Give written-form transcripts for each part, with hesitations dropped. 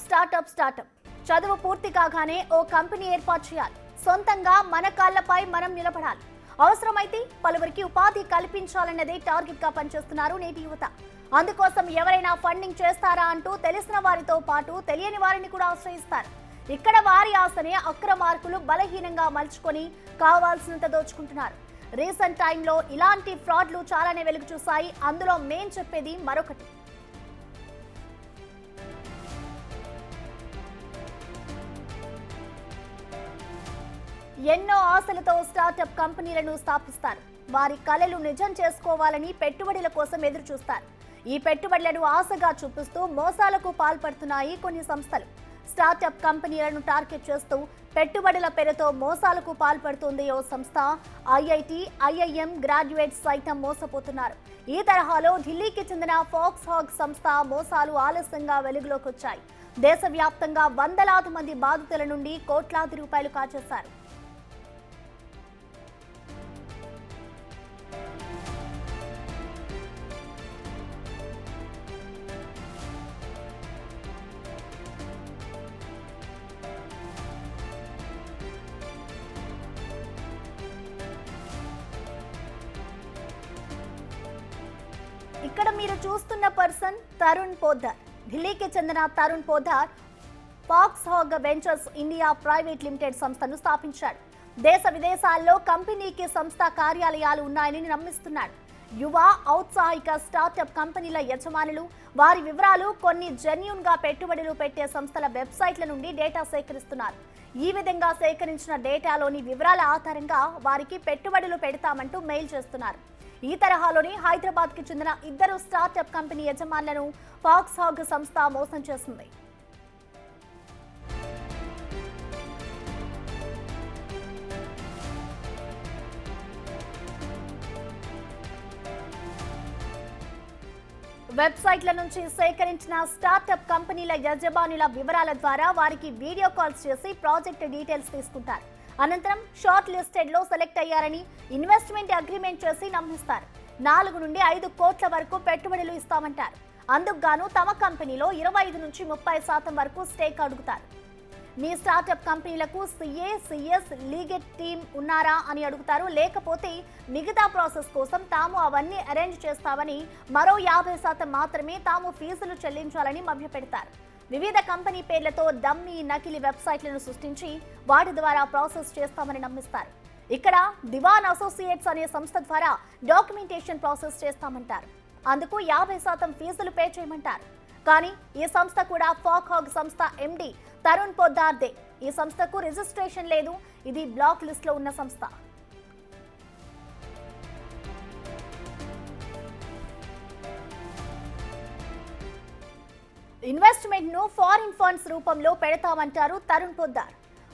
Startup చదువు పూర్తి కాగానే ఓ కంపెనీ ఏర్పాటు చేయాలి. సొంతంగా మన కాళ్లపై మనం నిలబడాలి. అవసరమైతే పలువురికి ఉపాధి కల్పించాలన్నదే టార్గెట్ గా పనిచేస్తున్నారు నేటి యువత. అందుకోసం ఎవరైనా ఫండింగ్ చేస్తారా అంటూ తెలిసిన వారితో పాటు తెలియని వారిని కూడా ఆశ్రయిస్తారు. ఇక్కడ వారి ఆశనే అక్రమార్కులు బలహీనంగా మలుచుకొని కావాల్సినంత దోచుకుంటున్నారు. రీసెంట్ టైంలో ఇలాంటి ఫ్రాడ్లు చాలానే వెలుగు చూశాయి. అందులో మేం చెప్పేది మరొకటి. ఎన్నో ఆశలతో స్టార్టప్ కంపెనీలను స్థాపిస్తారు. వారి కలలు నిజం చేసుకోవాలని పెట్టుబడుల కోసం ఎదురు చూస్తారు. ఈ పెట్టుబడులను ఆశగా చూపిస్తూ మోసాలకు పాల్పడుతున్నాయి కొన్ని సంస్థలు. స్టార్టప్ కంపెనీలను టార్గెట్ చేస్తూ పెట్టుబడుల పేరుతో మోసాలకు పాల్పడుతుంది ఓ సంస్థ. ఐఐటి, ఐఐఎం గ్రాడ్యుయేట్స్ సైతం మోసపోతున్నారు. ఈ తరహాలో ఢిల్లీకి చెందిన ఫాక్స్హాగ్ సంస్థ మోసాలు ఆలస్యంగా వెలుగులోకి వచ్చాయి. దేశవ్యాప్తంగా వందలాది మంది బాధితుల నుండి కోట్లాది రూపాయలు కాజేశారు. ఇక్కడ మీరు చూస్తున్న పర్సన్ తరుణ్ పోద్దార్. ఢిల్లీకి చెందిన Tarun Poddar Foxhog Ventures India Private Limited సంస్థను స్థాపించాడు. దేశ విదేశాల్లో కంపెనీకి సంస్థ కార్యాలయాలు ఉన్నాయని నమ్మిస్తున్నాడు. యువ ఔత్సాహిక స్టార్టప్ కంపెనీల యజమానులు వారి వివరాలు కొన్ని జెన్యూన్ గా పెట్టుబడులు పెట్టే సంస్థల వెబ్సైట్ల నుండి డేటా సేకరిస్తున్నారు. ఈ విధంగా సేకరించిన డేటాలోని వివరాల ఆధారంగా వారికి పెట్టుబడులు పెడతామంటూ మెయిల్ చేస్తున్నారు. ఈ తరహాలోని హైదరాబాద్ కి చెందిన ఇద్దరు స్టార్టప్ కంపెనీ యజమానులను ఫాక్స్హాగ్ సంస్థ మోసం చేసింది. వెబ్సైట్ల నుంచి సేకరించిన స్టార్టప్ కంపెనీల యజమానుల వివరాల ద్వారా వారికి వీడియో కాల్స్ చేసి ప్రాజెక్ట్ డీటెయిల్స్ తీసుకుంటారు. అనంతరం షార్ట్ లిస్టెడ్ లో సెలెక్ట్ అయ్యారని ఇన్వెస్ట్మెంట్ అగ్రిమెంట్ చేసి నమ్మిస్తారు. 4 నుండి 5 కోట్ల వరకు పెట్టుబడులు ఇస్తామంటారు. అందుకు గాను తమ కంపెనీలో 25 నుంచి 30% వరకు స్టేక్ అడుగుతారు. మీ స్టార్టప్ కంపెనీలకు సిఎస్ లీగల్ టీమ్ ఉన్నారా అని అడుగుతారు. లేకపోతే మిగతా ప్రాసెస్ కోసం తాము అవన్నీ అరేంజ్ చేస్తామని, మరో 50% మాత్రమే తాము ఫీజులు చెల్లించాలని మభ్యపెడతారు. వివిధ కంపెనీ పేర్లతో డమ్మీ నకిలీ వెబ్సైట్లను సృష్టించి వాటి ద్వారా ప్రాసెస్ చేస్తామని నమ్మిస్తారు. ఇక్కడ దివాన్ అసోసియేట్స్ అనే సంస్థ ద్వారా డాక్యుమెంటేషన్ ప్రాసెస్ చేస్తామంటారు. అందుకు 50% ఫీజులు పే చేయమంటారు. కానీ ఈ సంస్థ కూడా ఫాక్స్హాగ్ సంస్థ ఎండి తరుణ్ పొద్దార్దే. ఈ సంస్థకు రిజిస్ట్రేషన్ లేదు. ఇది బ్లాక్ లిస్ట్ లో ఉన్న సంస్థ. ఇన్వెస్ట్మెంట్ ను ఫారిన్ ఫండ్స్ రూపంలో పెడతామంటారు తరుణ్ పొద్దార్.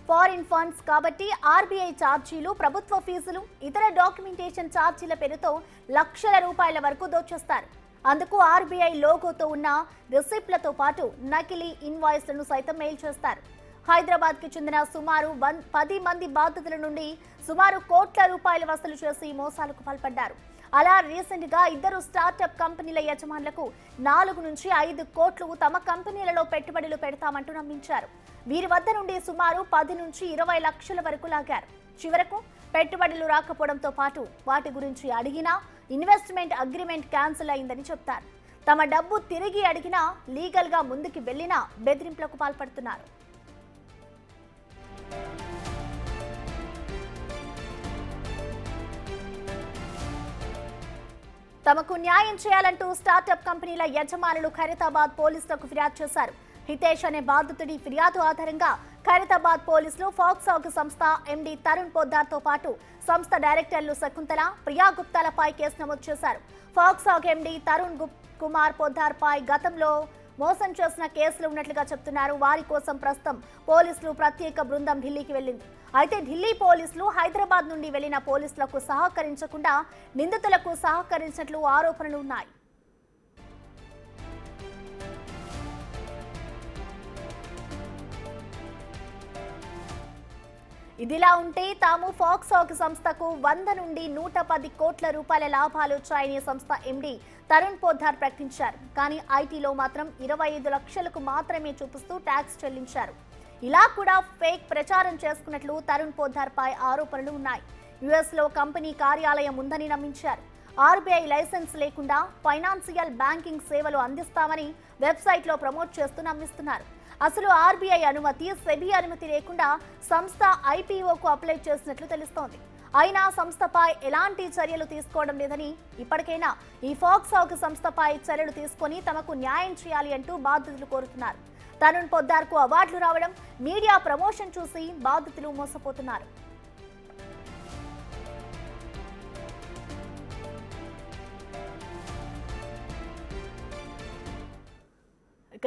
ఫారిన్ ఫండ్స్ కాబట్టి ఆర్బీఐ ఛార్జీలు, ప్రభుత్వ ఫీజులు, ఇతర డాక్యుమెంటేషన్ ఛార్జీల పేరుతో లక్షల రూపాయల వరకు దోచేస్తారు. అందుకు ఆర్బీఐ లోగోతో ఉన్న రిసిప్ట్లతో పాటు నకిలీ ఇన్వాయిస్లను సైతం మెయిల్ చేస్తారు. హైదరాబాద్ కి చెందిన సుమారు 10 మంది బాధితుల నుండి సుమారు కోట్ల రూపాయలు వసూలు చేసి మోసాలకు పాల్పడ్డారు. అలా రీసెంట్ గా ఇద్దరు స్టార్టప్ కంపెనీల యజమానులకు 4 నుంచి 5 కోట్లు తమ కంపెనీలలో పెట్టుబడులు పెడతామంటూ నమ్మించారు. వీరి వద్ద నుండి సుమారు 10 నుంచి 20 లక్షల వరకు లాగారు. చివరకు పెట్టుబడులు రాకపోవడంతో పాటు వాటి గురించి అడిగినా ఇన్వెస్ట్మెంట్ అగ్రిమెంట్ క్యాన్సిల్ అయిందని చెప్తారు. తమ డబ్బు తిరిగి అడిగినా, లీగల్ గా ముందుకు వెళ్లినా బెదిరింపులకు పాల్పడుతున్నారు. తమకు న్యాయం చేయాలంటూ స్టార్టప్ కంపెనీల యజమానులు ఖైరతాబాద్ పోలీసులకు ఫిర్యాదు చేశారు. హితేష్ అనే బాధితుడి ఫిర్యాదు ఆధారంగా ఖైరతాబాద్ పోలీసులు ఫాక్స్హాగ్ సంస్థ ఎండి తరుణ్ పొద్దార్ తో పాటు సంస్థ డైరెక్టర్లు శకుంతల, ప్రియా గుప్తాలపై కేసు నమోదు చేశారు. ఫాక్స్హాగ్ ఎండి తరుణ్ కుమార్ పొద్దార్ పై గతంలో మోసం చేసిన కేసులు ఉన్నట్లుగా చెప్తున్నారు. వారి కోసం ప్రస్తుతం పోలీసులు ప్రత్యేక బృందం ఢిల్లీకి వెళ్లింది. అయితే ఢిల్లీ పోలీసులు హైదరాబాద్ నుండి వెళ్లిన పోలీసులకు సహకరించకుండా నిందితులకు సహకరించినట్లు ఆరోపణలు ఉన్నాయి. ఇదిలా ఉంటే తాము ఫాక్స్హాగ్ సంస్థకు 100 నుండి 110 కోట్ల రూపాయల లాభాలు వచ్చాయని సంస్థ ఎండి తరుణ్ పోద్దార్ ప్రకటించారు. కానీ ఐటీలో మాత్రం 25 లక్షలకు మాత్రమే చూపిస్తూ ట్యాక్స్ చెల్లించారు. ఇలా కూడా ఫేక్ ప్రచారం చేసుకున్నట్లు తరుణ్ పోద్దార్ పై ఆరోపణలు ఉన్నాయి. యుఎస్ లో కంపెనీ కార్యాలయం ఉందని నమ్మించారు. ఆర్బీఐ లైసెన్స్ లేకుండా ఫైనాన్షియల్ బ్యాంకింగ్ సేవలు అందిస్తామని వెబ్సైట్లో ప్రమోట్ చేస్తూ నమ్మిస్తున్నారు. అసలు ఆర్బీఐ అనుమతి, సెబీ అనుమతి లేకుండా సంస్థ ఐపీఓకు అప్లై చేసినట్లు తెలుస్తోంది. అయినా సంస్థపై ఎలాంటి చర్యలు తీసుకోవడం లేదని, ఇప్పటికైనా ఈ ఫాక్సాగ్ సంస్థపై చర్యలు తీసుకొని తమకు న్యాయం చేయాలి అంటూ బాధితులు కోరుతున్నారు. తరుణ్ పొద్దార్కు అవార్డులు రావడం, మీడియా ప్రమోషన్ చూసి బాధితులు మోసపోతున్నారు.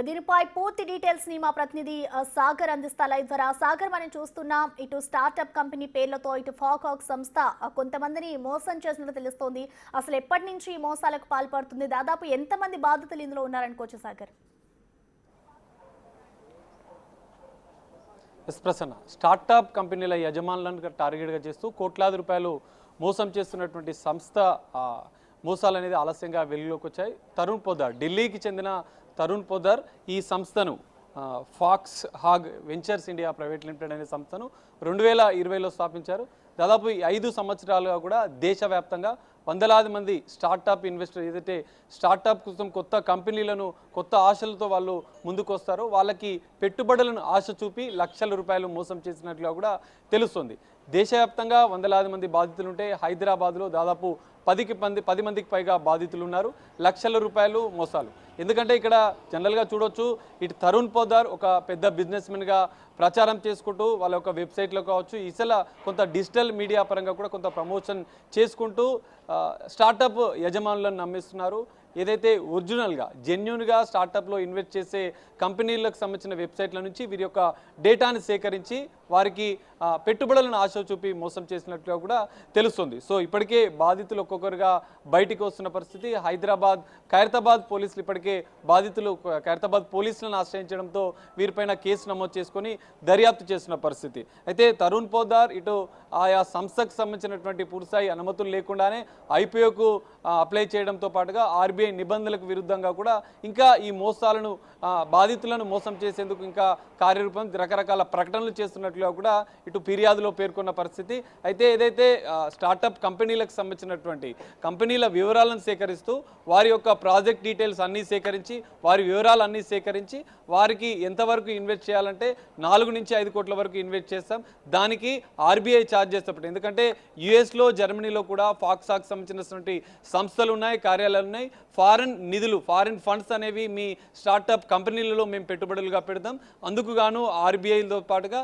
దీనిపై పూర్తి డీటెయిల్స్ ని మా ప్రతినిధి సాగర్ అందిస్తారు లైవ్ ద్వారా. సాగర్, మనం చూస్తున్నాం ఇటు స్టార్ట్అప్ కంపెనీ పేర్లతో ఇటు ఫాక్సాగ్ సంస్థ కొంతమందిని మోసం చేసినట్టు తెలుస్తోంది. అసలు ఎప్పటి నుంచి ఈ మోసాలకు పాల్పడుతుంది? దాదాపు ఎంతమంది బాధితులు ఇందులో ఉన్నారనుకోవచ్చు సాగర్? ప్రసన్న, స్టార్టప్ కంపెనీల యజమానులను టార్గెట్గా చేస్తూ కోట్లాది రూపాయలు మోసం చేస్తున్నటువంటి సంస్థ మోసాలు అనేది ఆలస్యంగా వెలుగులోకి వచ్చాయి. తరుణ్ పొద్దార్, ఢిల్లీకి చెందిన తరుణ్ పొద్దార్ ఈ సంస్థను ఫాక్సాగ్ వెంచర్స్ ఇండియా ప్రైవేట్ లిమిటెడ్ అనే సంస్థను 2020లో స్థాపించారు. దాదాపు 5 సంవత్సరాలుగా కూడా దేశవ్యాప్తంగా వందలాది మంది స్టార్టప్ ఇన్వెస్టర్ ఏదైతే స్టార్టప్ కోసం కొత్త కంపెనీలను కొత్త ఆశలతో వాళ్ళు ముందుకు వస్తారో వాళ్ళకి పెట్టుబడులను ఆశ చూపి లక్షల రూపాయలు మోసం చేసినట్లుగా కూడా తెలుస్తుంది. దేశవ్యాప్తంగా వందలాది మంది బాధితులు ఉంటే హైదరాబాద్లో దాదాపు 10 మందికి పైగా బాధితులు ఉన్నారు. లక్షల రూపాయలు మోసాలు. ఎందుకంటే ఇక్కడ జనరల్గా చూడొచ్చు, ఇటు తరుణ్ పొద్దార్ ఒక పెద్ద బిజినెస్మెన్గా ప్రచారం చేసుకుంటూ వాళ్ళ యొక్క వెబ్సైట్లో కావచ్చు, ఇసల కొంత డిజిటల్ మీడియా పరంగా కూడా కొంత ప్రమోషన్ చేసుకుంటూ స్టార్టప్ యజమానులను నమ్మిస్తున్నారు. ఏదైతే ఒరిజినల్గా జెన్యూన్గా స్టార్టప్లో ఇన్వెస్ట్ చేసే కంపెనీలకు సంబంధించిన వెబ్సైట్ల నుంచి వీరి యొక్క డేటాను సేకరించి వారికి పెట్టుబడులను ఆశ చూపి మోసం చేసినట్లుగా కూడా తెలుస్తుంది. సో ఇప్పటికే బాధితులు ఒక్కొక్కరుగా బయటికి వస్తున్న పరిస్థితి. ఖైరతాబాద్ పోలీసులు ఇప్పటికే బాధితులు ఖైరతాబాద్ పోలీసులను ఆశ్రయించడంతో వీరిపైన కేసు నమోదు చేసుకొని దర్యాప్తు చేస్తున్న పరిస్థితి. అయితే తరుణ్ పొద్దార్ ఇటు ఆయా సంస్థకు సంబంధించినటువంటి పూర్తిస్థాయి అనుమతులు లేకుండానే ఐపీఓకు అప్లై చేయడంతో పాటుగా ఆర్బీఐ నిబంధనలకు విరుద్ధంగా కూడా ఇంకా ఈ మోసాలను బాధితులను మోసం చేసేందుకు ఇంకా కార్యరూపం రకరకాల ప్రకటనలు చేస్తున్నట్లుగా కూడా ఇటు ఫిర్యాదులో పేర్కొన్న పరిస్థితి. అయితే ఏదైతే స్టార్టప్ కంపెనీలకు సంబంధించినటువంటి కంపెనీల వివరాలను సేకరిస్తూ వారి యొక్క ప్రాజెక్ట్ డీటెయిల్స్ అన్నీ సేకరించి వారి వివరాలు అన్నీ సేకరించి వారికి ఎంతవరకు ఇన్వెస్ట్ చేయాలంటే 4 నుంచి 5 కోట్ల వరకు ఇన్వెస్ట్ చేస్తాం. దానికి ఆర్బీఐ ఛార్జ్ చేస్తాం. ఎందుకంటే యుఎస్లో, జర్మనీలో కూడా ఫాక్సాగ్ సంబంధించినటువంటి సంస్థలు ఉన్నాయి, కార్యాలయాలు ఉన్నాయి. ఫారిన్ నిధులు, ఫారిన్ ఫండ్స్ అనేవి మీ స్టార్టప్ కంపెనీలలో మేము పెట్టుబడులుగా పెడతాం. అందుకు గాను ఆర్బీఐతో పాటుగా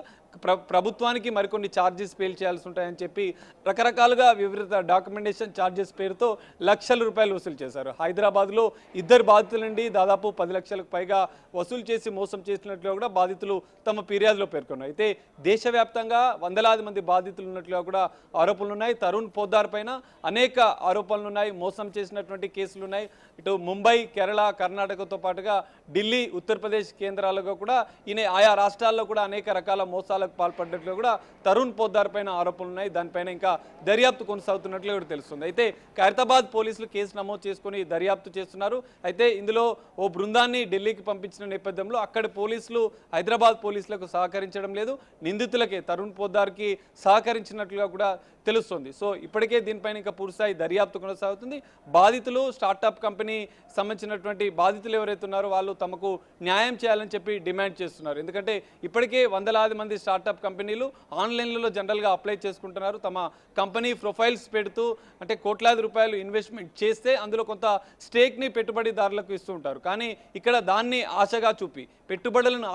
ప్రభుత్వానికి మరికొన్ని ఛార్జెస్ పే చేయాల్సి ఉంటాయని చెప్పి రకరకాలుగా వివిధ డాక్యుమెంటేషన్ ఛార్జెస్ పేరుతో లక్షల రూపాయలు వసూలు చేశారు. హైదరాబాద్లో 2 బాధితుల నుండి దాదాపు 10 లక్షలకు పైగా వసూలు చేసి మోసం చేసినట్లుగా కూడా బాధితులు తమ ఫిర్యాదులో పేర్కొన్నారు. అయితే దేశవ్యాప్తంగా వందలాది మంది బాధితులు ఉన్నట్లుగా కూడా ఆరోపణలు ఉన్నాయి. తరుణ్ పొద్దార్ పైన అనేక ఆరోపణలు ఉన్నాయి, మోసం చేసినటువంటి కేసులు ఉన్నాయి. ఇటు ముంబై, కేరళ, కర్ణాటకతో పాటుగా ఢిల్లీ, ఉత్తరప్రదేశ్ కేంద్రాలుగా కూడా ఈయన ఆయా రాష్ట్రాల్లో కూడా అనేక రకాల మోసాలకు పాల్పడ్డట్లు కూడా తరుణ్ పొద్దార్ పైన ఆరోపణలు ఉన్నాయి. దానిపైన ఇంకా దర్యాప్తు కొనసాగుతున్నట్లు కూడా తెలుస్తుంది. అయితే ఖైరతాబాద్ పోలీసులు కేసు నమోదు చేసుకుని దర్యాప్తు చేస్తున్నారు. అయితే ఇందులో ఓ బృందాన్ని ఢిల్లీకి పంపించిన నేపథ్యంలో అక్కడి పోలీసులు హైదరాబాద్ పోలీసులకు సహకరించడం లేదు, నిందితులకే తరుణ్ పొద్దార్కి సహకరించినట్లుగా కూడా తెలుస్తుంది. సో ఇప్పటికే దీనిపైన ఇంకా పూర్తిస్థాయి దర్యాప్తు కొనసాగుతుంది. బాధితులు, స్టార్టప్ కంపెనీ సంబంధించినటువంటి బాధితులు ఎవరైతే ఉన్నారో వాళ్ళు తమకు న్యాయం చేయాలని చెప్పి డిమాండ్ చేస్తున్నారు. ఎందుకంటే ఇప్పటికే వందలాది మంది స్టార్టప్ కంపెనీలు ఆన్లైన్లలో జనరల్గా అప్లై చేసుకుంటున్నారు. తమ కంపెనీ ప్రొఫైల్స్ పెడుతూ అంటే కోట్లాది రూపాయలు ఇన్వెస్ట్మెంట్ చేస్తే అందులో కొంత స్టేక్ని పెట్టుబడిదారులకు ఇస్తూ ఉంటారు. కానీ ఇక్కడ దాన్ని ఆశగా చూపి, పెట్టుబడులను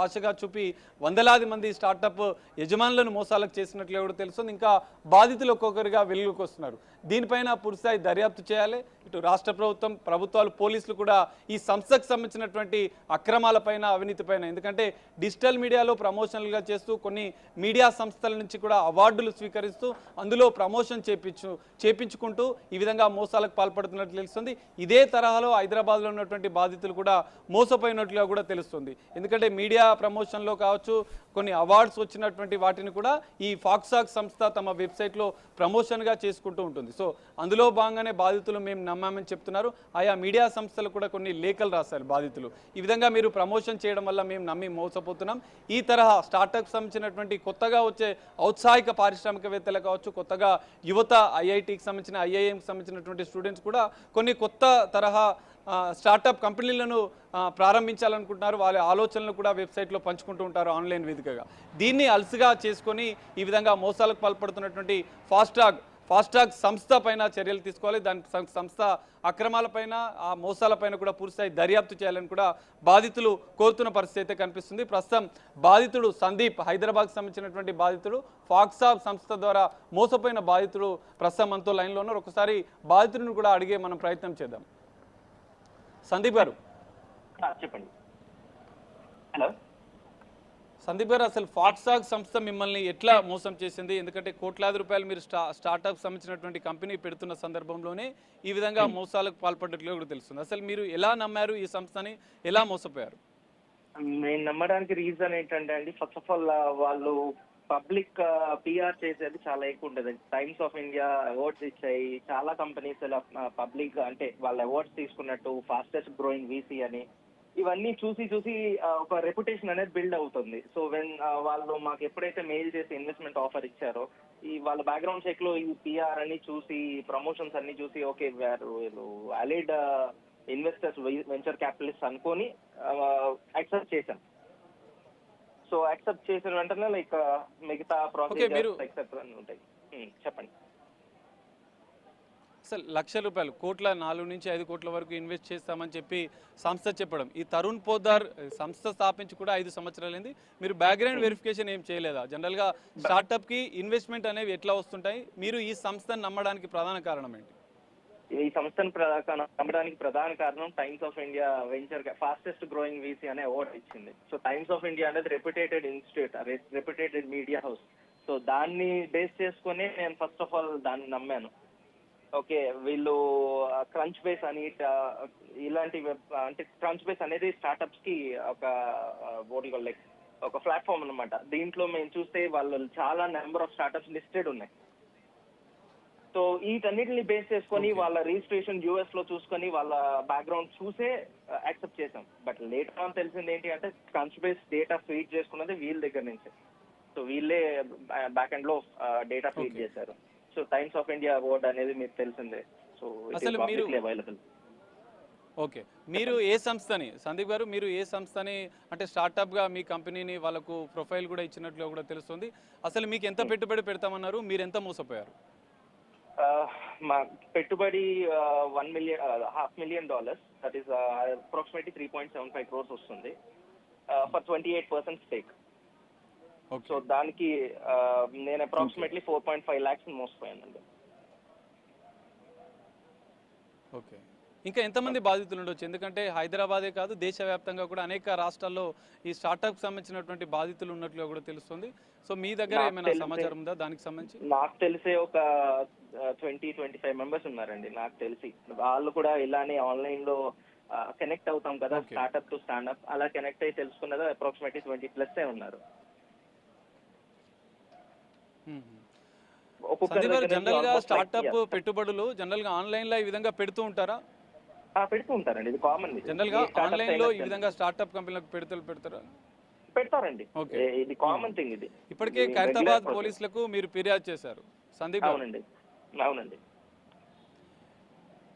ఆశగా చూపి వందలాది మంది స్టార్టప్ యజమానులను మోసాలకు చేసినట్లు కూడా తెలుస్తుంది. ఇంకా బాధితులు ఒక్కొక్కరిగా వెలుగులోకి వస్తున్నారు. దీనిపైన పూర్తిస్థాయి దర్యాప్తు చేయాలి. ఇటు రాష్ట్ర ప్రభుత్వాలు, పోలీసులు కూడా ఈ సంస్థకు సంబంధించినటువంటి అక్రమాలపైన, అవినీతిపైన, ఎందుకంటే డిజిటల్ మీడియాలో ప్రమోషన్లుగా చేస్తూ కొన్ని మీడియా సంస్థల నుంచి కూడా అవార్డులు స్వీకరిస్తూ అందులో ప్రమోషన్ చేపించుకుంటూ ఈ విధంగా మోసాలకు పాల్పడుతున్నట్లు తెలుస్తుంది. ఇదే తరహాలో హైదరాబాద్లో ఉన్నటువంటి బాధితులు కూడా మోసపోయినట్లుగా కూడా తెలుస్తుంది. ఎందుకంటే మీడియా ప్రమోషన్లో కావచ్చు, కొన్ని అవార్డ్స్ వచ్చినటువంటి వాటిని కూడా ఈ ఫాక్సాగ్ సంస్థ తమ వెబ్సైట్లో ప్రమోషన్గా చేసుకుంటూ ఉంటుంది. జరిగింది. సో అందులో భాగంగానే బాధితులు మేము నమ్మామని చెప్తున్నారు. ఆయా మీడియా సంస్థలు కూడా కొన్ని లేఖలు రాశారు బాధితులు. ఈ విధంగా మీరు ప్రమోషన్ చేయడం వల్ల మేము నమ్మి మోసపోతున్నాం. ఈ తరహా స్టార్టప్ సంబంధించినటువంటి కొత్తగా వచ్చే ఔత్సాహిక పారిశ్రామికవేత్తలు కావచ్చు, కొత్తగా యువత ఐఐటికి సంబంధించిన ఐఐఎంకి సంబంధించినటువంటి స్టూడెంట్స్ కూడా కొన్ని కొత్త తరహా స్టార్టప్ కంపెనీలను ప్రారంభించాలనుకుంటున్నారు. వాళ్ళ ఆలోచనలు కూడా వెబ్సైట్లో పంచుకుంటూ ఉంటారు ఆన్లైన్ వేదికగా. దీన్ని అలసిగా చేసుకొని ఈ విధంగా మోసాలకు పాల్పడుతున్నటువంటి ఫాస్ట్రాగ్ సంస్థ పైన చర్యలు తీసుకోవాలి. దాని సంస్థ అక్రమాలపైన ఆ మోసాలపైన కూడా పూర్తిస్థాయి దర్యాప్తు చేయాలని కూడా బాధితులు కోరుతున్న పరిస్థితి అయితే కనిపిస్తుంది. ప్రస్తుతం బాధితుడు సందీప్, హైదరాబాద్కి సంబంధించినటువంటి బాధితుడు, ఫాక్సాబ్ సంస్థ ద్వారా మోసపోయిన బాధితుడు ప్రస్తుతం మనతో లైన్లో ఉన్నారు. ఒకసారి బాధితుడిని కూడా అడిగే మనం ప్రయత్నం చేద్దాం. సందీప్ గారు, చెప్పండి. హలో సందీప్ గారు, అసలు ఫాక్సాగ్ సంస్థ మిమ్మల్ని ఎట్లా మోసం చేసింది? ఎందుకంటే కోట్లాది రూపాయలు మీరు స్టార్టప్ సంబంధించినటువంటి కంపెనీ పెడుతున్న సందర్భంలోనే ఈ విధంగా మోసాలకు పాల్పడ్డట్లు కూడా తెలుస్తుంది. అసలు మీరు ఎలా నమ్మారు ఈ సంస్థని, ఎలా మోసపోయారు? నేను నమ్మడానికి రీజన్ ఏంటంటే అండి, ఫస్ట్ ఆఫ్ ఆల్ వాళ్ళు పబ్లిక్ పిఆర్ చేసేది చాలా ఎక్కువ ఉంటుంది. టైమ్స్ ఆఫ్ ఇండియా అవార్డ్స్ ఇచ్చాయి, చాలా కంపెనీస్ పబ్లిక్ అంటే వాళ్ళ అవార్డ్స్ తీసుకున్నట్టు ఫాస్టెస్ట్ గ్రోయింగ్ వీసీ అని ఇవన్నీ చూసి ఒక రెప్యుటేషన్ అనేది బిల్డ్ అవుతుంది. సో వెన్ వాళ్ళు మాకు ఎప్పుడైతే మెయిల్ చేసి ఇన్వెస్ట్మెంట్ ఆఫర్ ఇచ్చారో, ఈ వాళ్ళ బ్యాక్గ్రౌండ్ చెక్ లో ఈ పిఆర్ అని చూసి, ప్రమోషన్స్ అన్ని చూసి, ఓకే వీళ్ళు వ్యాలిడ్ ఇన్వెస్టర్స్, వెంచర్ క్యాపిటలిస్ట్ అనుకొని యాక్సెప్ట్ చేశాం. సో యాక్సెప్ట్ చేసిన వెంటనే లైక్ మిగతా ప్రాసెస్ ఎక్సెప్ట్ అని ఉంటాయి. చెప్పండి. అసలు ₹1,00,000 కోట్ల 4 నుంచి 5 కోట్ల వరకు ఇన్వెస్ట్ చేస్తామని చెప్పి సంస్థ చెప్పడం, ఈ తరుణ్ పోద్దార్ సంస్థ స్థాపించి కూడా 5 సంవత్సరాలైంది. మీరు బ్యాక్గ్రౌండ్ వెరిఫికేషన్ ఏం చేయలేదా? జనరల్గా స్టార్టప్కి ఇన్వెస్ట్మెంట్ అనేవి ఎట్లా వస్తుంటాయి? మీరు ఈ సంస్థను నమ్మడానికి ప్రధాన కారణం ఏంటి? ఈ సంస్థను నమ్మడానికి ప్రధాన కారణం times of India venture fastest growing VC అనే అవార్డు ఇచ్చింది. సో టైమ్స్ ఆఫ్ ఇండియా అనేది reputed institute, reputed media house. So దాన్ని బేస్ చేసుకుని నేను ఫస్ట్ ఆఫ్ ఆల్ దాన్ని నమ్మాను. ఓకే, వీళ్ళు క్రంచ్ బేస్ అని ఇలాంటి అంటే క్రంచ్ బేస్ అనేది స్టార్టప్స్ కి ఒక ప్లాట్ఫామ్ అన్నమాట. దీంట్లో మేము చూస్తే వాళ్ళు చాలా నెంబర్ ఆఫ్ స్టార్టప్స్ లిస్టెడ్ ఉన్నాయి. సో వీటన్నిటిని బేస్ చేసుకొని వాళ్ళ రిజిస్ట్రేషన్ యూఎస్ లో చూసుకొని వాళ్ళ బ్యాక్గ్రౌండ్ చూసే యాక్సెప్ట్ చేసాం. బట్ లేటర్ ఆన్ తెలిసింది ఏంటి అంటే, క్రంచ్ బేస్ డేటా ఫీడ్ చేసుకున్నది వీళ్ళ దగ్గర నుంచి. సో వీళ్ళే బ్యాక్ ఎండ్ లో డేటా ఫీడ్ చేశారు. So times of India award అనేది మీకు తెలిసిందే. సో అసలు మీరు అవైలబుల్. ఓకే, మీరు ఏ సంస్థని, సందీప్ గారు, మీరు ఏ సంస్థని అంటే స్టార్టప్గా మీ కంపెనీని వాళ్ళకు ప్రొఫైల్ కూడా ఇచ్చినట్లు కూడా తెలుస్తుంది. అసలు మీకు ఎంత పెట్టుబడి పెడతామన్నారు, మీరు ఎంత మోసపోయారు? మా పెట్టుబడి $500,000, దట్ ఈస్ అప్రాక్సిమేట్లీ 3.75 crores వస్తుంది ఫర్ 28% స్టేక్. సో దానికి నేను అప్రాక్సిమేట్లీ 4.5 lakhs మోసపోయానండి. ఓకే, ఇంకా ఎంతమంది బాధితులు ఉండొచ్చు? ఎందుకంటే హైదరాబాదే కాదు, దేశవ్యాప్తంగా కూడా అనేక రాష్ట్రాల్లో ఈ స్టార్టప్ సంబంధించినటువంటి బాధితులు ఉన్నట్లు కూడా తెలుస్తుంది. సో మీ దగ్గర ఏమైనా సమాచారం ఉందా దానికి సంబంధించి? నాకు తెలిసే ఒక 20-25 మెంబర్స్ ఉన్నారండి నాకు తెలిసి. వాళ్ళు కూడా ఇలానే ఆన్లైన్ లో కనెక్ట్ అవుతాం కదా, స్టార్ట్అప్ టు స్టాండప్, అలా కనెక్ట్ అయ్యి తెలుసుకున్నది అప్రాక్సిమేట్లీ 20+ ఉన్నారు. జనరల్ గా స్టార్ట్అప్ పెట్టుబడులు జనరల్ గా ఆన్లైన్ లో ఈ విధంగా పెడుతూ ఉంటారా? పెడుతూ ఉంటారండి, ఇది కామన్. జనరల్ గా ఆన్లైన్ లో ఈ విధంగా స్టార్ట్అప్ కంపెనీలకు పెడతారండి. ఇది కామన్ థింగ్. ఇది ఇప్పటికే ఖైరతాబాద్ పోలీసులకు మీరు ఫిర్యాదు చేశారు సందీప్? అవునండి.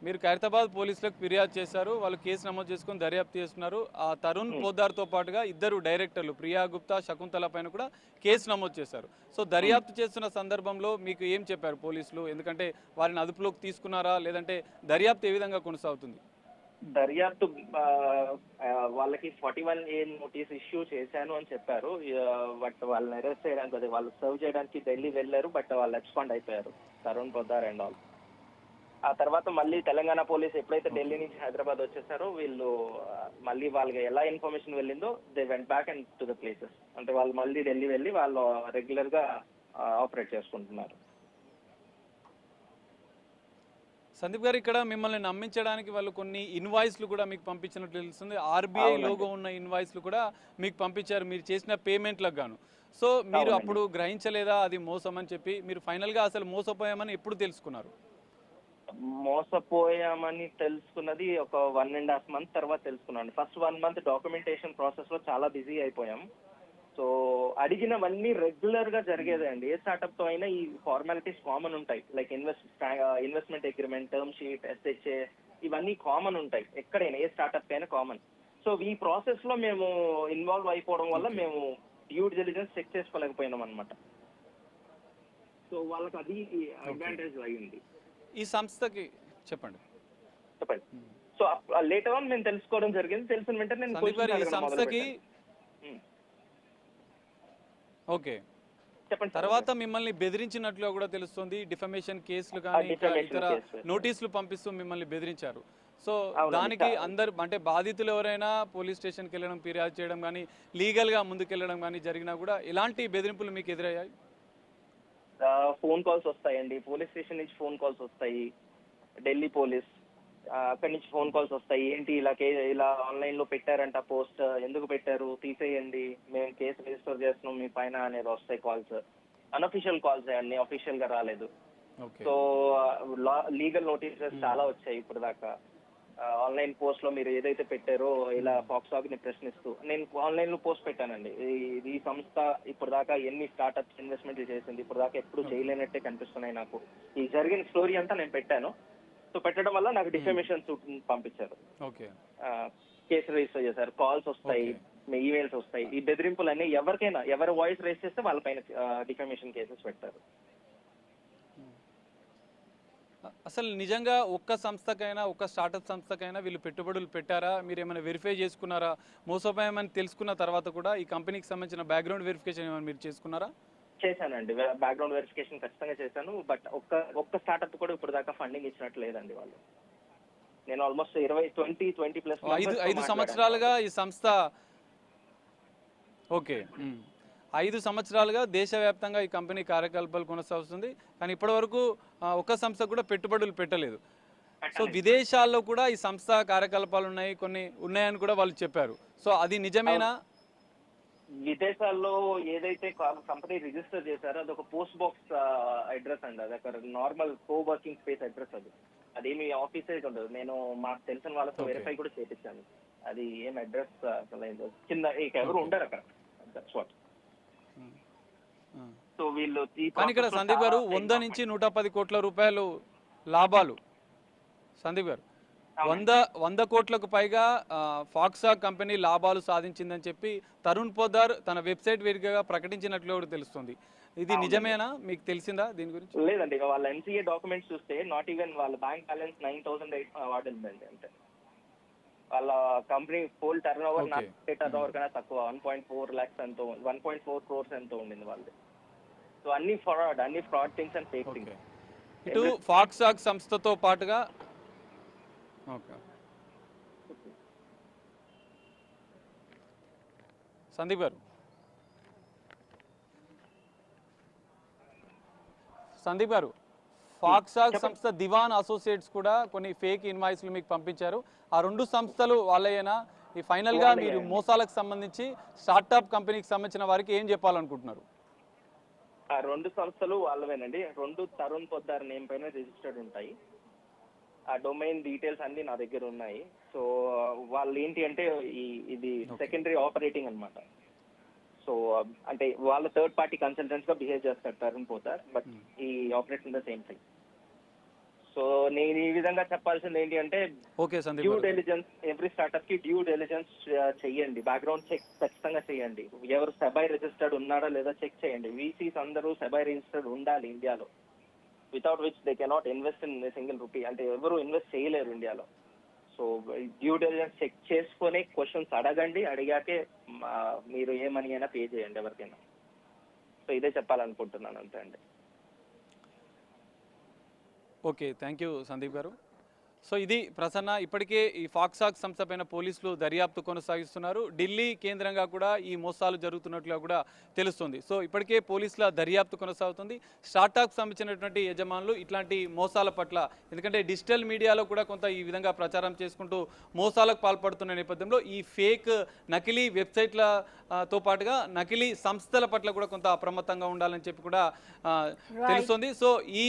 మీరు ఖైరతాబాద్ పోలీసులకు ఫిర్యాదు చేశారు, వాళ్ళు కేసు నమోదు చేసుకుని దర్యాప్తు చేస్తున్నారు. ఆ తరుణ్ పోద్దార్తో పాటుగా 2 డైరెక్టర్లు ప్రియా గుప్తా, శకుంతల పైన కూడా కేసు నమోదు చేశారు. సో దర్యాప్తు చేస్తున్న సందర్భంలో మీకు ఏం చెప్పారు పోలీసులు? ఎందుకంటే వారిని అదుపులోకి తీసుకున్నారా, లేదంటే దర్యాప్తు ఏ విధంగా కొనసాగుతుంది? దర్యాప్తు వాళ్ళకి 41A నోటీస్ ఇష్యూ చేశాను అని చెప్పారు. బట్ వాళ్ళని అరెస్ట్ చేయడానికి, అదే వాళ్ళు సర్వ్ చేయడానికి ఢిల్లీ వెళ్ళారు. బట్ వాళ్ళు ఎక్స్పాండ్ అయిపోయారు, తరుణ్ పొద్దార్ అండ్ ఆల్. ఆ తర్వాత మళ్ళీ తెలంగాణ పోలీస్ ఎప్పుడైతే ఢిల్లీ నుంచి హైదరాబాద్ వచ్చేసారో, వీళ్ళు మళ్ళీ వాళ్ళకి ఎలా ఇన్ఫర్మేషన్ వెళ్ళిందో they went back and to the places. అంటే వాళ్ళు మళ్ళీ ఢిల్లీ వెళ్ళి వాళ్ళు రెగ్యులర్ గా ఆపరేట్ చేసుకుంటున్నారు. సందీప్ గారు, ఇక్కడ మిమ్మల్ని నమ్మించడానికి వాళ్ళు కొన్ని ఇన్వాయిస్లు కూడా మీకు పంపించినట్లు తెలుస్తుంది. ఆర్బీఐ లోగో ఉన్న ఇన్వాయిస్లు కూడా మీకు పంపించారు మీరు చేసిన పేమెంట్లకు గాను. సో మీరు అప్పుడు గ్రహించలేదా అది మోసం అని చెప్పి? మీరు ఫైనల్గా అసలు మోసపోయామని ఎప్పుడు తెలుసుకున్నారు? మోసపోయామని తెలుసుకున్నది ఒక 1.5 month తర్వాత తెలుసుకున్నాను. ఫస్ట్ 1 month డాక్యుమెంటేషన్ ప్రాసెస్ లో చాలా బిజీ అయిపోయాం. సో అడిగినవన్నీ రెగ్యులర్ గా జరిగేదే అండి. ఏ స్టార్ట్అప్ తో అయినా ఈ ఫార్మాలిటీస్ కామన్ ఉంటాయి. Like investment agreement, term sheet, SHA, ఇవన్నీ కామన్ ఉంటాయి ఎక్కడైనా, ఏ స్టార్ట్అప్ అయినా కామన్. సో ఈ ప్రాసెస్ లో మేము ఇన్వాల్వ్ అయిపోవడం వల్ల మేము డ్యూ డిలిజెన్స్ చెక్ చేసుకోలేకపోయినాం అనమాట. సో వాళ్ళకి అది అడ్వాంటేజ్ అయ్యింది. ఈ సంస్థకి చెప్పండి. సో లేటర్ ఆన్ మేము తెలుసుకోవడం జరిగింది. తెలిసిన వెంటనే నేను సందీప్ గారు, ఈ questions అడగడం సంస్థకి మొదలుపెట్టాను. ఓకే, చెప్పండి సార్. తర్వాత మిమ్మల్ని బెదిరించినట్లు కూడా తెలుస్తుంది. డిఫమేషన్ కేసులు కానీ ఇంకా defamation ఇతర case. నోటీసులు పంపిస్తూ మిమ్మల్ని బెదిరించారు. సో అవునండి. దానికి అందరు అంటే బాధితులు ఎవరైనా పోలీస్ స్టేషన్కి వెళ్ళడం, ఫిర్యాదు చేయడం కానీ లీగల్గా ముందుకెళ్ళడం కానీ జరిగినా కూడా ఎలాంటి బెదిరింపులు మీకు ఎదురయ్యాయి? ఫోన్ కాల్స్ వస్తాయండి. పోలీస్ స్టేషన్ నుంచి ఫోన్ కాల్స్ వస్తాయి. ఢిల్లీ పోలీస్ అక్కడి నుంచి ఫోన్ కాల్స్ వస్తాయి. ఏంటి ఇలా ఆన్లైన్ లో పెట్టారంట పోస్ట్, ఎందుకు పెట్టారు, తీసేయండి, మేము కేసు రిజిస్టర్ చేస్తున్నాం మీ పైన అనేది వస్తాయి కాల్స్. అన్అఫీషియల్ కాల్స్ అన్ని, అఫీషియల్ గా రాలేదు. సో లీగల్ నోటీసెస్ చాలా వచ్చాయి ఇప్పుడు దాకా. ఆన్లైన్ పోస్ట్ లో మీరు ఏదైతే పెట్టారో ఇలా ఫాక్సాగ్ ని ప్రశ్నిస్తూ నేను ఆన్లైన్ లో పోస్ట్ పెట్టానండి. ఈ సంస్థ ఇప్పుడు దాకా ఎన్ని స్టార్ట్అప్స్ ఇన్వెస్ట్మెంట్ చేసింది, ఇప్పుడు దాకా ఎప్పుడు చేయలేనట్టే కనిపిస్తున్నాయి నాకు. ఈ జరిగిన స్టోరీ అంతా నేను పెట్టాను. సో పెట్టడం వల్ల నాకు డిఫమేషన్ సూట్ పంపించారు. కేసు రిజిస్టర్ చేశారు. కాల్స్ వస్తాయి, ఈమెయిల్స్ వస్తాయి. ఈ బెదిరింపులన్నీ ఎవరికైనా, ఎవరు వాయిస్ రేస్ చేస్తే వాళ్ళపైన డిఫమేషన్ కేసెస్ పెడతారు. అసలు నిజంగా ఒక్క సంస్థకైనా, ఒక్క స్టార్టప్ సంస్థకైనా వీళ్ళు పెట్టుబడులు పెట్టారా? మీరు ఏమైనా వెరిఫై చేసుకున్నారా? మోసపోయామని తెలుసుకున్న తర్వాత కూడా ఈ కంపెనీకి సంబంధించిన బ్యాక్గ్రౌండ్ వెరిఫికేషన్ ఏమైనా మీరు చేసుకున్నారా? చేశానండి, బ్యాక్గ్రౌండ్ వెరిఫికేషన్ ఖచ్చితంగా చేశాను. బట్ ఒక్క స్టార్ట్అప్ కూడా ఇప్పుడు దాకా ఫండింగ్ ఇచ్చినట్టు లేదండి వాళ్ళు. నేను ఆల్మోస్ట్ 20+ 5 సంవత్సరాలుగా ఈ సంస్థ, ఓకే, 5 సంవత్సరాలుగా దేశవ్యాప్తంగా ఈ కంపెనీ కార్యకలాపాలు కొనసాగుతుంది. కానీ ఇప్పటివరకు ఒక్క సంస్థ కూడా పెట్టుబడులు పెట్టలేదు. సో విదేశాల్లో కూడా ఈ సంస్థ కార్యకలాపాలు కొన్ని ఉన్నాయని కూడా వాళ్ళు చెప్పారు. సో అది నిజమేనా? విదేశాల్లో ఏదైతే కంపెనీ రిజిస్టర్ చేశారో అదొక పోస్ట్ బాక్స్ అడ్రస్ అండి. అదొక normal co working space address. అదేమి ఆఫీస్ అయితే ఉండదు. నేను మాకు తెలిసిన వాళ్ళతో వెరిఫై కూడా చేయించాను. అది ఏం అడ్రస్ అసలు కింద ఎవరు ఉండరు అక్కడ. That's what. సో వీళ్ళు కానీ ఇక్కడ సందీప్ గారు 100 నుంచి 110 కోట్ల రూపాయలు లాభాలు. సందీప్ గారు 100 కోట్లకు పైగా ఫాక్సాగ్ కంపెనీ లాభాలు సాధించిందని చెప్పి తరుణ్ పొద్దార్ తన వెబ్సైట్ వేదికగా ప్రకటించినట్లు కూడా తెలుస్తుంది. ఇది నిజమేనా? మీకు తెలిసిందా దీని గురించి? లేదండి, వాళ్ళ ఎన్సీఏ డాక్యుమెంట్స్ చూస్తే నాట్ ఈవెన్ వాళ్ళ బ్యాంక్ బ్యాలెన్స్ 9,008 వాడిందండి. అంటే వాళ్ళ కంపెనీ ఫుల్ టర్న్ ఓవర్ కన్నా తక్కువ 1.4 lakhs ఎంతో, 1.4 crores ఎంతో ఉండింది వాళ్ళది. సో అన్ని fraud things and fake things. ఇటు ఫాక్సాగ్ సంస్థతో పాటుగా సందీప్ గారు, ఫాక్సాగ్ సంస్థ దివాన్ అసోసియేట్స్ కూడా కొన్ని ఫేక్ ఇన్వాయిస్లు మీకు పంపించారు. ఆ 2 సంస్థలు వాళ్ళైనా ఈ ఫైనల్ గా మీరు మోసాలకు సంబంధించి స్టార్ట్అప్ కంపెనీకి సంబంధించిన వారికి ఏం చెప్పాలనుకుంటున్నారు? ఆ 2 సంస్థలు వాళ్ళవేనండి. 2 తరుణ్ పొద్దార్ నేమ్ పైన రిజిస్టర్డ్ ఉంటాయి. ఆ డొమైన్ డీటెయిల్స్ అన్ని నా దగ్గర ఉన్నాయి. సో వాళ్ళు ఏంటి అంటే ఇది సెకండరీ ఆపరేటింగ్ అన్నమాట. సో అంటే వాళ్ళ థర్డ్ పార్టీ కన్సల్టెంట్స్ గా బిహేవ్ చేస్తారు తరుణ్ పొద్దార్, బట్ ఈ operate in the same thing. So నేను ఈ విధంగా చెప్పాల్సింది ఏంటి అంటే డ్యూ డెలిజెన్స్, ఎవ్రీ స్టార్ట్అప్ కి డ్యూ డెలిజెన్స్ చెయ్యండి. బ్యాక్గ్రౌండ్ చెక్ ఖచ్చితంగా చేయండి. ఎవరు సెబై రిజిస్టర్డ్ ఉన్నారా లేదా చెక్ చేయండి. వీసీస్ అందరూ సెబై రిజిస్టర్డ్ ఉండాలి ఇండియాలో. Without which they cannot invest in single rupee. అంటే ఎవరు ఇన్వెస్ట్ చేయలేరు ఇండియాలో. సో డ్యూ డెలిజెన్స్ చెక్ చేసుకొని క్వశ్చన్స్ అడగండి. అడిగాకే మీరు ఏ మనీ అయినా పే చేయండి ఎవరికైనా. సో ఇదే చెప్పాలనుకుంటున్నాను అంతే అండి. ఓకే, థ్యాంక్ యూ సందీప్ గారు. సో ఇది ప్రసన్న, ఇప్పటికే ఈ ఫాక్సాక్ సంస్థ పైన పోలీసులు దర్యాప్తు కొనసాగిస్తున్నారు. ఢిల్లీ కేంద్రంగా కూడా ఈ మోసాలు జరుగుతున్నట్లుగా కూడా తెలుస్తుంది. సో ఇప్పటికే పోలీసుల దర్యాప్తు కొనసాగుతుంది. స్టార్టప్ సంబంధించినటువంటి యజమానులు ఇట్లాంటి మోసాల పట్ల, ఎందుకంటే డిజిటల్ మీడియాలో కూడా కొంత ఈ విధంగా ప్రచారం చేసుకుంటూ మోసాలకు పాల్పడుతున్న నేపథ్యంలో ఈ ఫేక్ నకిలీ వెబ్సైట్లతో పాటుగా నకిలీ సంస్థల పట్ల కూడా కొంత అప్రమత్తంగా ఉండాలని చెప్పి కూడా తెలుస్తుంది. సో ఈ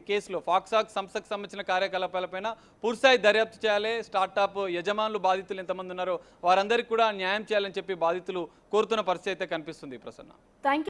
కేసులో ఫాక్సాక్ సంస్థకు సంబంధించిన కార్యకలాపాలపైన పూర్తిస్థాయి దర్యాప్తు చేయాలి. స్టార్టప్ యజమానులు బాధితులు ఎంతమంది ఉన్నారో వారందరికీ కూడా న్యాయం చేయాలని చెప్పి బాధితులు కోరుతున్న పరిస్థితి అయితే కనిపిస్తుంది. Prasanna, thank you.